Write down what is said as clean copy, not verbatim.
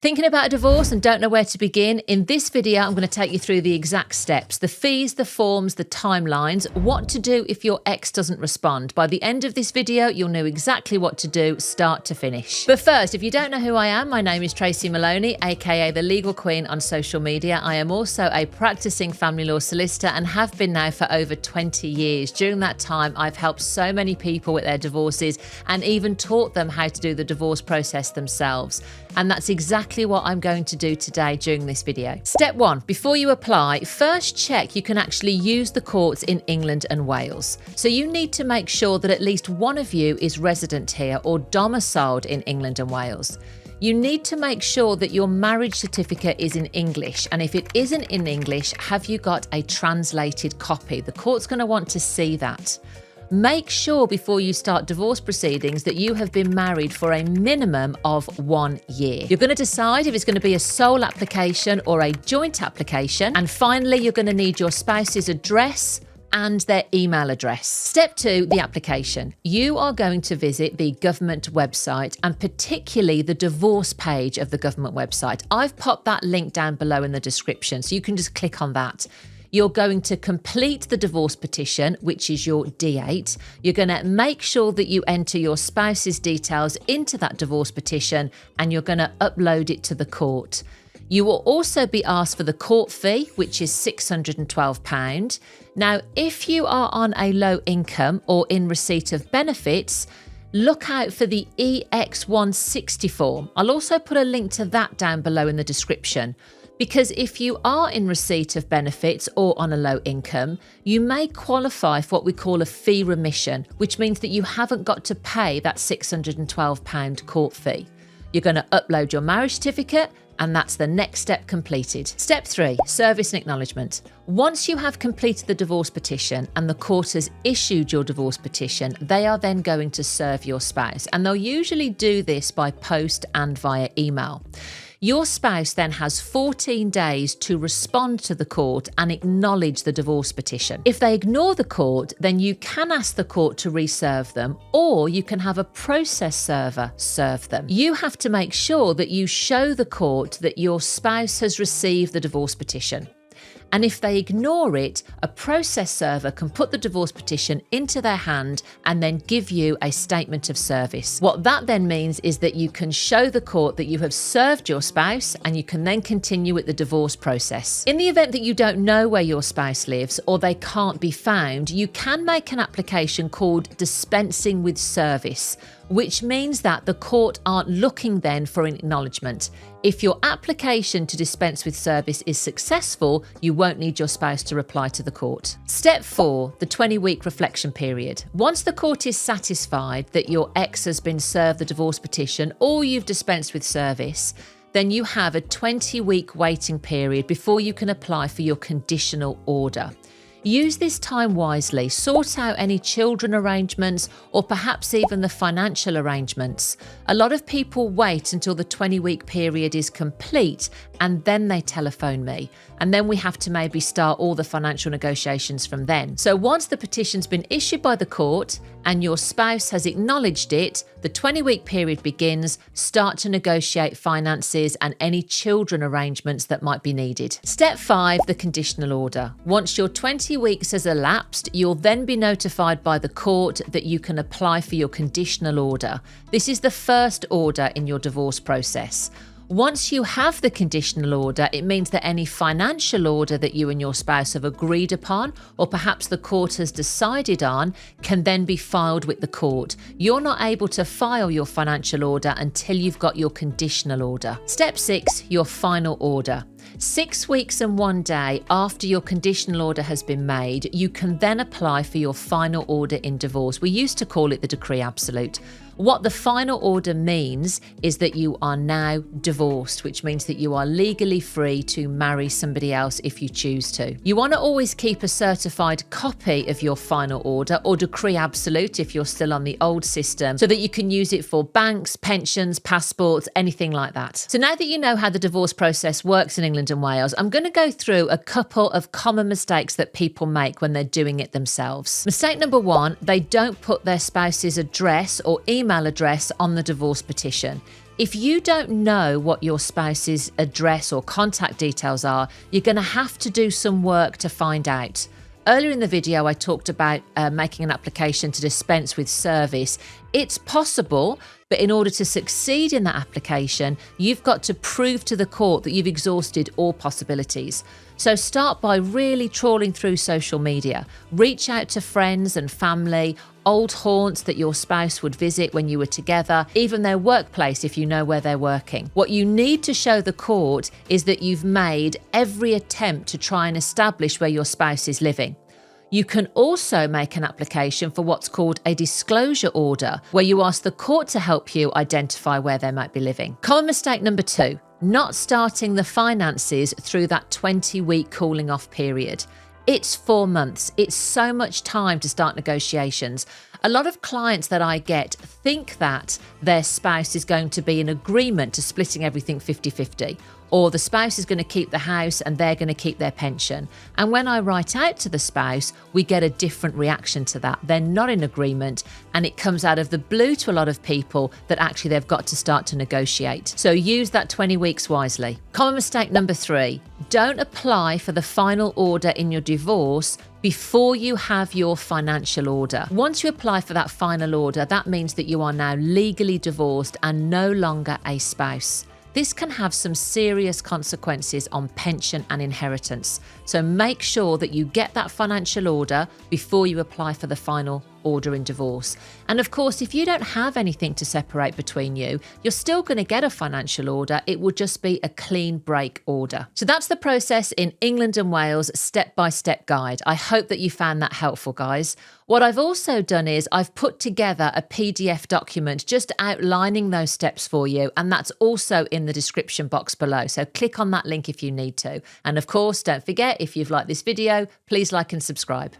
Thinking about a divorce and don't know where to begin? In this video, I'm going to take you through the exact steps, the fees, the forms, the timelines, what to do if your ex doesn't respond. By the end of this video, you'll know exactly what to do, start to finish. But first, if you don't know who I am, my name is Tracy Maloney, aka the Legal Queen on social media. I am also a practicing family law solicitor and have been now for over 20 years. During that time, I've helped so many people with their divorces and even taught them how to do the divorce process themselves. And that's exactly what I'm going to do today during this video. Step 1, before you apply, first check you can actually use the courts in England and Wales. So you need to make sure that at least one of you is resident here or domiciled in England and Wales. You need to make sure that your marriage certificate is in English, and if it isn't in English, have you got a translated copy? The court's going to want to see that. Make sure before you start divorce proceedings that you have been married for a minimum of 1 year. You're going to decide if it's going to be a sole application or a joint application. And finally, you're going to need your spouse's address and their email address. Step 2, the application. You are going to visit the government website and particularly the divorce page of the government website. I've popped that link down below in the description, so you can just click on that. You're going to complete the divorce petition, which is your D8. You're going to make sure that you enter your spouse's details into that divorce petition and you're going to upload it to the court. You will also be asked for the court fee, which is £612. Now, if you are on a low income or in receipt of benefits, look out for the EX160 form. I'll also put a link to that down below in the description. Because if you are in receipt of benefits or on a low income, you may qualify for what we call a fee remission, which means that you haven't got to pay that £612 court fee. You're going to upload your marriage certificate, and that's the next step completed. Step 3, service and acknowledgement. Once you have completed the divorce petition and the court has issued your divorce petition, they are then going to serve your spouse, and they'll usually do this by post and via email. Your spouse then has 14 days to respond to the court and acknowledge the divorce petition. If they ignore the court, then you can ask the court to reserve them, or you can have a process server serve them. You have to make sure that you show the court that your spouse has received the divorce petition. And if they ignore it, a process server can put the divorce petition into their hand and then give you a statement of service. What that then means is that you can show the court that you have served your spouse and you can then continue with the divorce process. In the event that you don't know where your spouse lives or they can't be found, you can make an application called dispensing with service, which means that the court aren't looking then for an acknowledgement. If your application to dispense with service is successful, you won't need your spouse to reply to the court. Step 4, the 20-week reflection period. Once the court is satisfied that your ex has been served the divorce petition or you've dispensed with service, then you have a 20-week waiting period before you can apply for your conditional order. Use this time wisely, sort out any children arrangements or perhaps even the financial arrangements. A lot of people wait until the 20-week period is complete and then they telephone me. And then we have to maybe start all the financial negotiations from then. So once the petition's been issued by the court and your spouse has acknowledged it, the 20-week period begins. Start to negotiate finances and any children arrangements that might be needed. Step 5, the conditional order. Once your 20 weeks has elapsed, you'll then be notified by the court that you can apply for your conditional order. This is the first order in your divorce process. Once you have the conditional order, it means that any financial order that you and your spouse have agreed upon, or perhaps the court has decided on, can then be filed with the court. You're not able to file your financial order until you've got your conditional order. Step 6, your final order. 6 weeks and 1 day after your conditional order has been made, you can then apply for your final order in divorce. We used to call it the decree absolute. What the final order means is that you are now divorced, which means that you are legally free to marry somebody else if you choose to. You want to always keep a certified copy of your final order or decree absolute if you're still on the old system, so that you can use it for banks, pensions, passports, anything like that. So now that you know how the divorce process works in England and Wales, I'm going to go through a couple of common mistakes that people make when they're doing it themselves. Mistake number 1, they don't put their spouse's address or email address on the divorce petition. If you don't know what your spouse's address or contact details are, you're going to have to do some work to find out. Earlier in the video, I talked about making an application to dispense with service. It's possible, but in order to succeed in that application, you've got to prove to the court that you've exhausted all possibilities. So start by really trawling through social media. Reach out to friends and family, old haunts that your spouse would visit when you were together, even their workplace if you know where they're working. What you need to show the court is that you've made every attempt to try and establish where your spouse is living. You can also make an application for what's called a disclosure order, where you ask the court to help you identify where they might be living. Common mistake number 2, not starting the finances through that 20-week cooling off period. It's 4 months. It's so much time to start negotiations. A lot of clients that I get think that their spouse is going to be in agreement to splitting everything 50-50, or the spouse is going to keep the house and they're going to keep their pension. And when I write out to the spouse, we get a different reaction to that. They're not in agreement, and it comes out of the blue to a lot of people that actually they've got to start to negotiate. So use that 20 weeks wisely. Common mistake number 3, don't apply for the final order in your divorce before you have your financial order. Once you apply for that final order, that means that you are now legally divorced and no longer a spouse. This can have some serious consequences on pension and inheritance. So make sure that you get that financial order before you apply for the final order in divorce. And of course, if you don't have anything to separate between you, you're still going to get a financial order. It will just be a clean break order. So that's the process in England and Wales step-by-step guide. I hope that you found that helpful, guys. What I've also done is I've put together a PDF document just outlining those steps for you, and that's also in the description box below. So click on that link if you need to. And of course, don't forget, if you've liked this video, please like and subscribe.